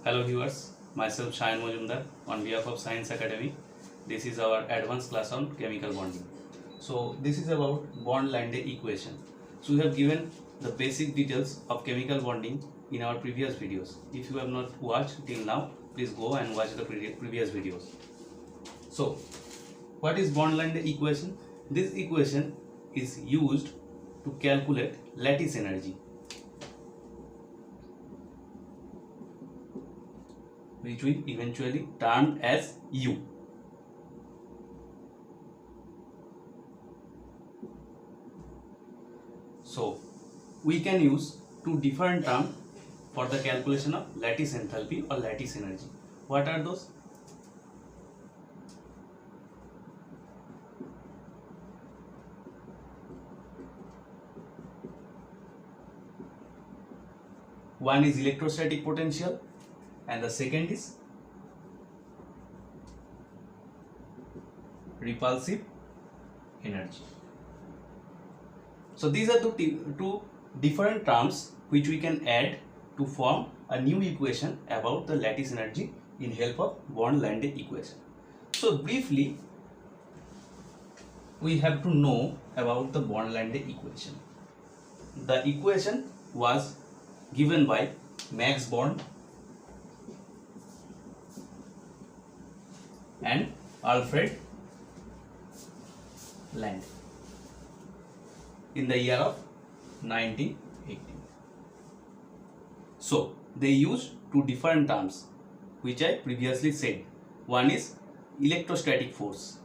Hello viewers, myself Shayan Majumdar on behalf of Science Academy. This is our advanced class on chemical bonding. So this is about Bond-Lande equation. So we have given the basic details of chemical bonding in our previous videos. If you have not watched till now, please go and watch the previous videos. So what is Bond-Lande equation? This equation is used to calculate lattice energy, which we eventually term as U. So we can use two different terms for the calculation of lattice enthalpy or lattice energy. What are those? One is electrostatic potential and the second is repulsive energy. So these are two different terms which we can add to form a new equation about the lattice energy in help of Bond-Lande equation. So briefly, we have to know about the Bond-Lande equation. The equation was given by Max Born and Alfred Lande in the year of 1918. So they used two different terms which I previously said. One is electrostatic force.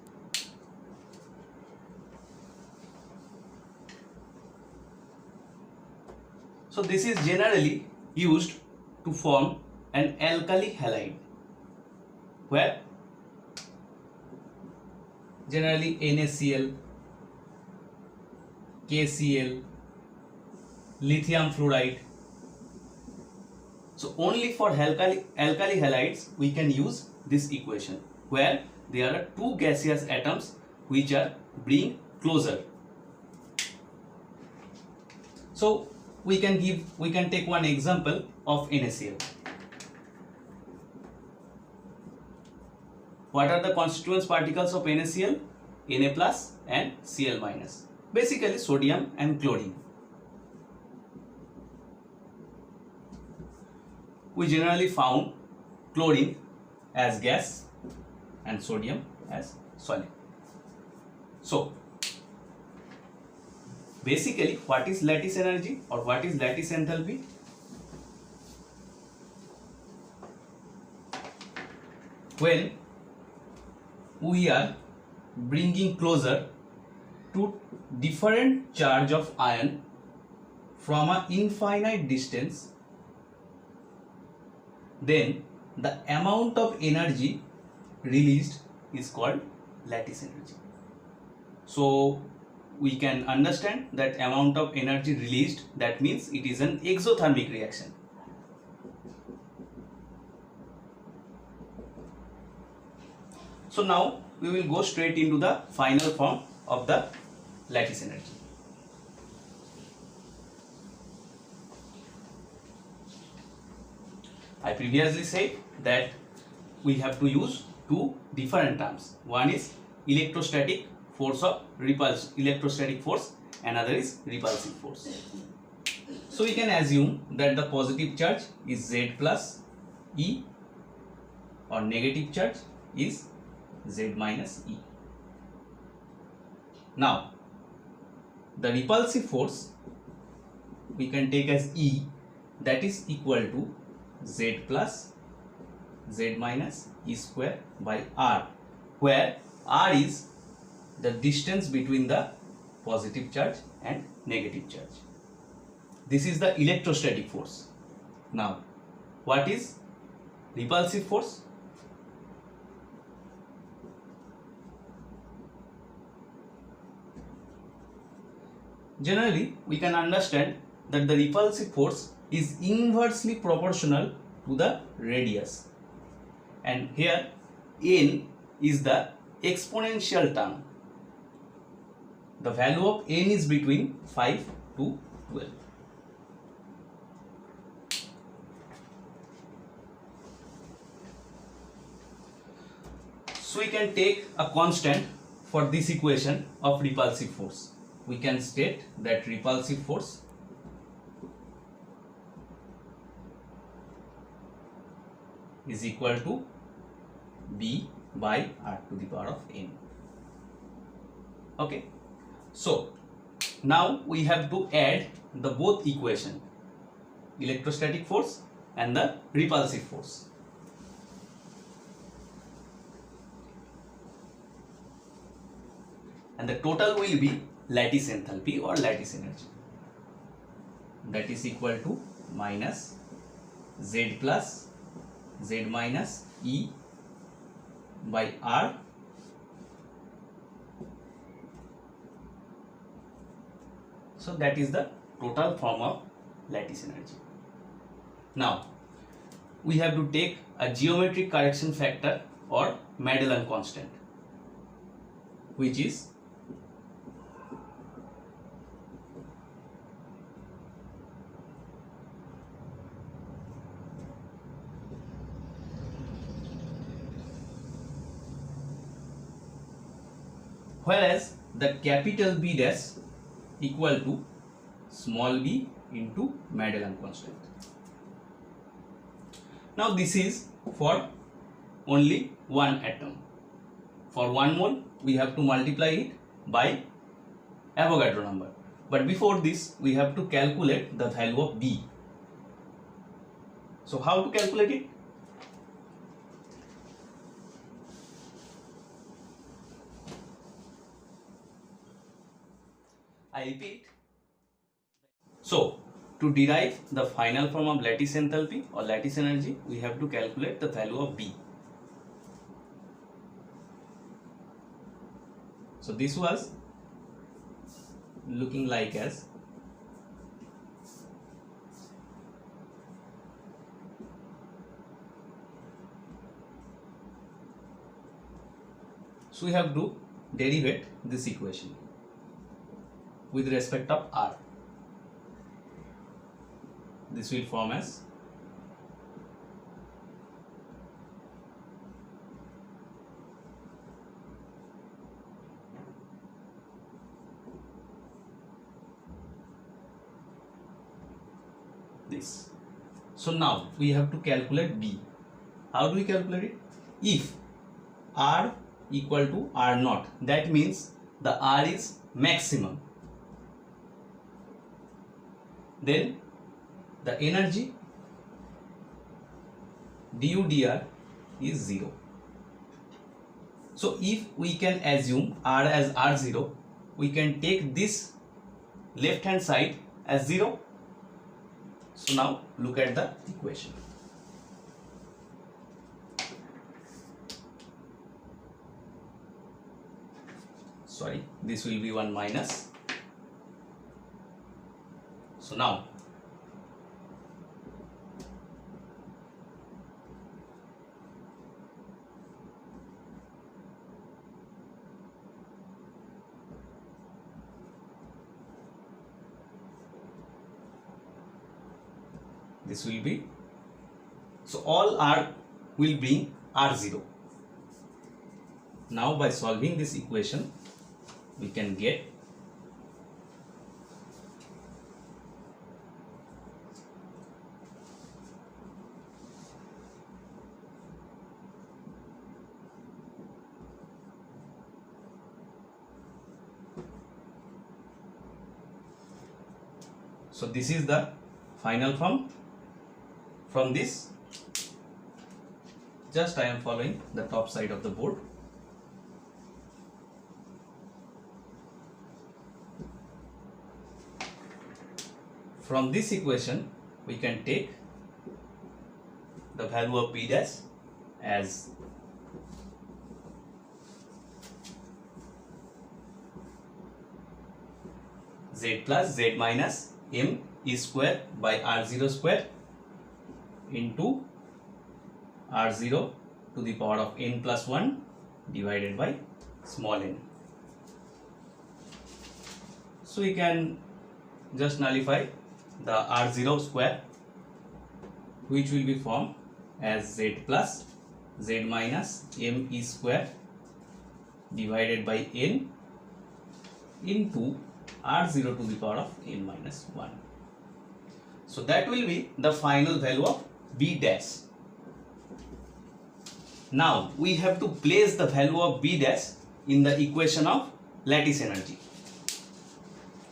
So this is generally used to form an alkali halide, where generally NaCl, KCl, lithium fluoride. So only for alkali halides we can use this equation, where there are two gaseous atoms which are being closer. So we can take one example of NaCl. What are the constituent particles of NaCl? Na plus and Cl minus. Basically sodium and chlorine. We generally found chlorine as gas and sodium as solid. So basically, what is lattice energy or what is lattice enthalpy? When we are bringing closer to different charge of ion from an infinite distance, then the amount of energy released is called lattice energy. So we can understand that amount of energy released, that means it is an exothermic reaction. So now we will go straight into the final form of the lattice energy. I previously said that we have to use two different terms. One is electrostatic force of electrostatic force, another is repulsive force. So we can assume that the positive charge is Z plus E or negative charge is Z minus E. Now the repulsive force we can take as E, that is equal to Z plus Z minus E square by R, where R is the distance between the positive charge and negative charge. This is the electrostatic force. Now, what is repulsive force? Generally, we can understand that the repulsive force is inversely proportional to the radius, and here n is the exponential term. The value of n is between 5 to 12. So we can take a constant for this equation of repulsive force. We can state that repulsive force is equal to B by R to the power of N. Okay, so now we have to add the both equation, electrostatic force and the repulsive force. And the total will be lattice enthalpy or lattice energy, that is equal to minus Z plus Z minus E by R so that is the total form of lattice energy. Now we have to take a geometric correction factor or Madelung constant, which is whereas the capital B dash equal to small b into Madelung constant. Now this is for only one atom. For 1 mole we have to multiply it by Avogadro number. But before this we have to calculate the value of B. So how to calculate it? I repeat. So to derive the final form of lattice enthalpy or lattice energy, we have to calculate the value of B. So this was looking like as so we have to derivate this equation with respect of R. This will form as this. So now we have to calculate B. How do we calculate it? If R equal to R naught, that means the R is maximum, then the energy du dr is 0. So if we can assume R as R0, we can take this left hand side as 0. So now look at the equation. Sorry, this will be 1 minus. So now this will be, so all R will bring R0. Now by solving this equation we can get so this is the final form. From this, just I am following the top side of the board. From this equation, we can take the value of B dash as Z plus Z minus M E square by R0 square into R0 to the power of n plus 1 divided by small n. So we can just nullify the R0 square, which will be formed as Z plus Z minus M E square divided by n into R0 to the power of n minus 1. So that will be the final value of B dash. Now we have to place the value of B dash in the equation of lattice energy.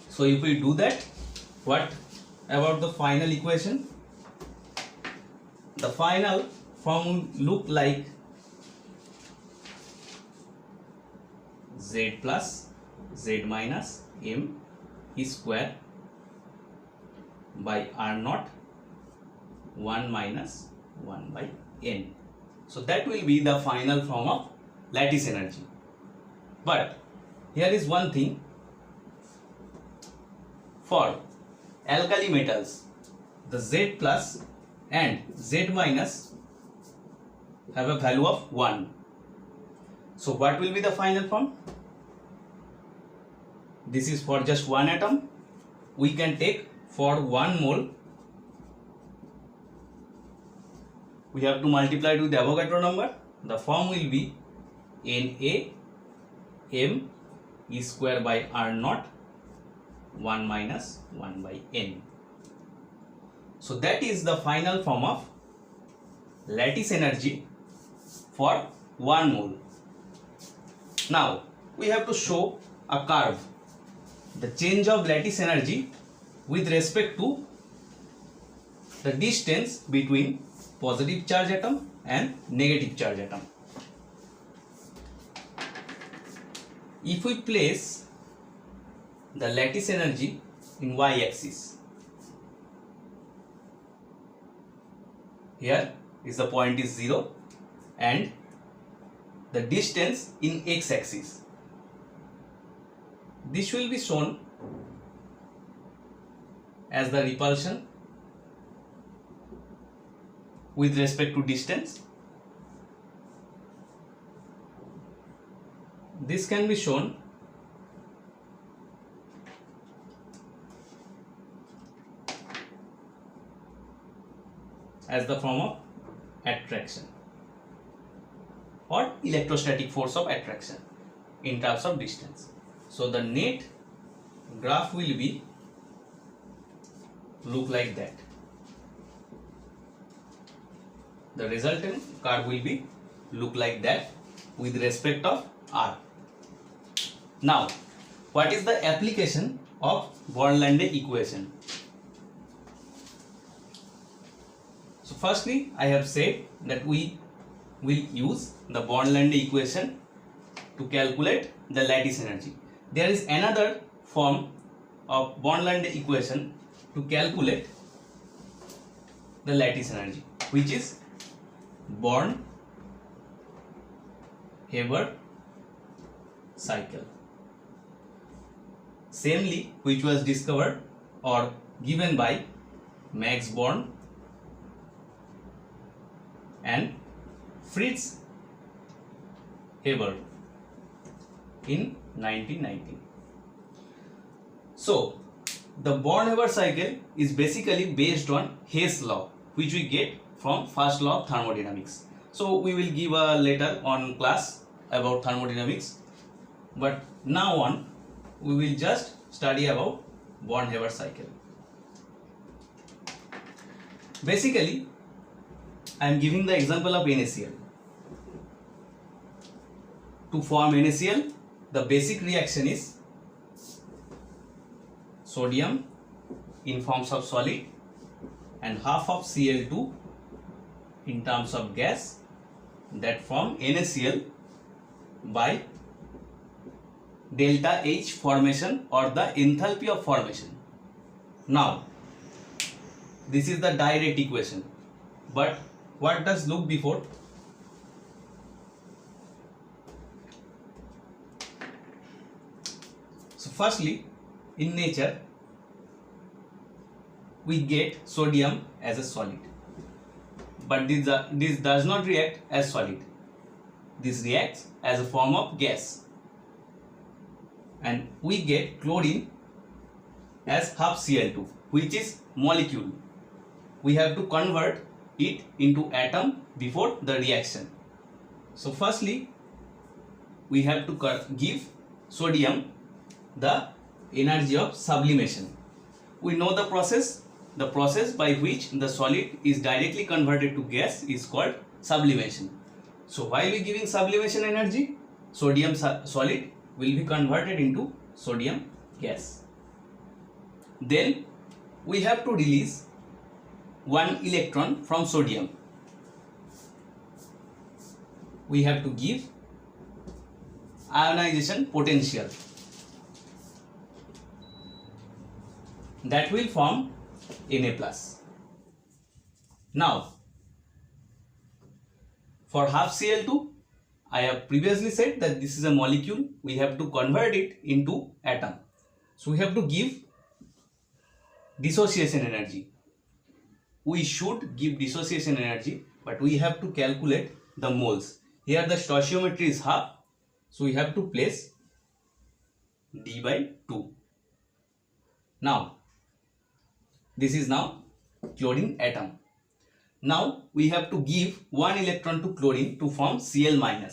So if we do that, what about the final equation? The final form will look like Z plus Z minus M square by R naught 1 minus 1 by N. So that will be the final form of lattice energy. But here is one thing. For alkali metals, the Z plus and Z minus have a value of 1. So what will be the final form? This is for just one atom. We can take for 1 mole. We have to multiply it with the Avogadro number. The form will be NaM square by R naught 1 minus 1 by N. So that is the final form of lattice energy for 1 mole. Now we have to show a curve, the change of lattice energy with respect to the distance between positive charge atom and negative charge atom. If we place the lattice energy in y-axis, here is the point is 0 and the distance in x-axis. This will be shown as the repulsion with respect to distance. This can be shown as the form of attraction or electrostatic force of attraction in terms of distance. So the net graph will be look like that. The resultant curve will be look like that with respect of R. Now, what is the application of Born-Lande equation? So firstly, I have said that we will use the Born-Lande equation to calculate the lattice energy. There is another form of Born-Lande equation to calculate the lattice energy, which is Born-Haber cycle. Samely, which was discovered or given by Max Born and Fritz Haber in 1919. So the Born-Haber cycle is basically based on Hess law, which we get from first law of thermodynamics. So we will give a later on class about thermodynamics, but now on we will just study about Born-Haber cycle. Basically, I am giving the example of NaCl. To form NaCl, the basic reaction is sodium in forms of solid and half of Cl2 in terms of gas, that form NaCl by delta H formation or the enthalpy of formation. Now this is the direct equation, but what does look before? So firstly, in nature we get sodium as a solid, but this does not react as solid. This reacts as a form of gas, and we get chlorine as half Cl2, which is molecule. We have to convert it into atom before the reaction. So firstly, we have to give sodium the energy of sublimation. We know the process by which the solid is directly converted to gas is called sublimation. So while we giving sublimation energy, sodium solid will be converted into sodium gas. Then we have to release one electron from sodium. We have to give ionization potential. That will form Na+. Now, for half Cl2, I have previously said that this is a molecule. We have to convert it into atom. So we have to give dissociation energy. We should give dissociation energy, but we have to calculate the moles. Here the stoichiometry is half, so we have to place d by 2. Now, this is now chlorine atom. Now we have to give one electron to chlorine to form Cl-.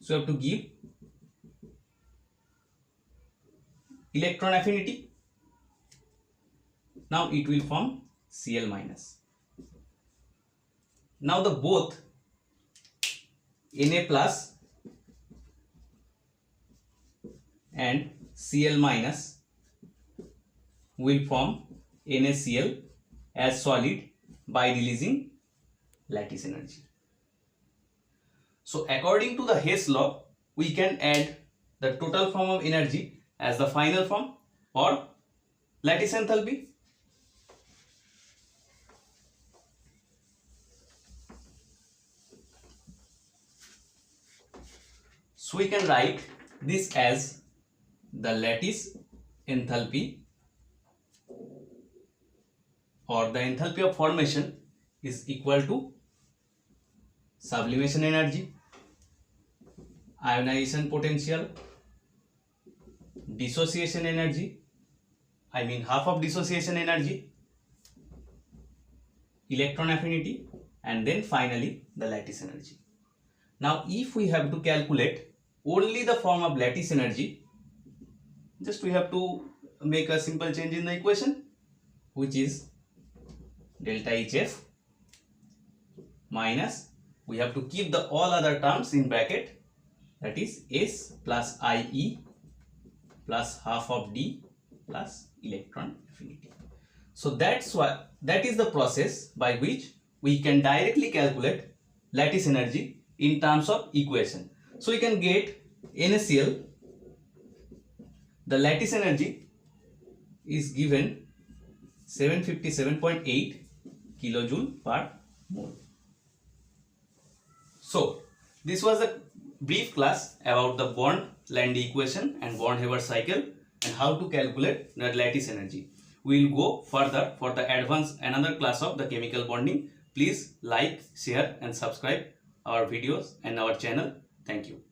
So we have to give electron affinity. Now it will form Cl-. Now the both Na+ and Cl- will form NaCl as solid by releasing lattice energy. So according to the Hess law, we can add the total form of energy as the final form or lattice enthalpy. So we can write this as the lattice enthalpy, or the enthalpy of formation is equal to sublimation energy, ionization potential, dissociation energy, I mean half of dissociation energy, electron affinity, and then finally the lattice energy. Now if we have to calculate only the form of lattice energy, just we have to make a simple change in the equation, which is delta HF minus, we have to keep the all other terms in bracket, that is S plus IE plus half of D plus electron affinity. So that is the process by which we can directly calculate lattice energy in terms of equation. So we can get NaCl, the lattice energy is given 757.8 kilojoule per mole. So this was a brief class about the Born-Landy equation and Born-Haber cycle and how to calculate the lattice energy. We will go further for the advanced another class of the chemical bonding. Please like, share and subscribe our videos and our channel. Thank you.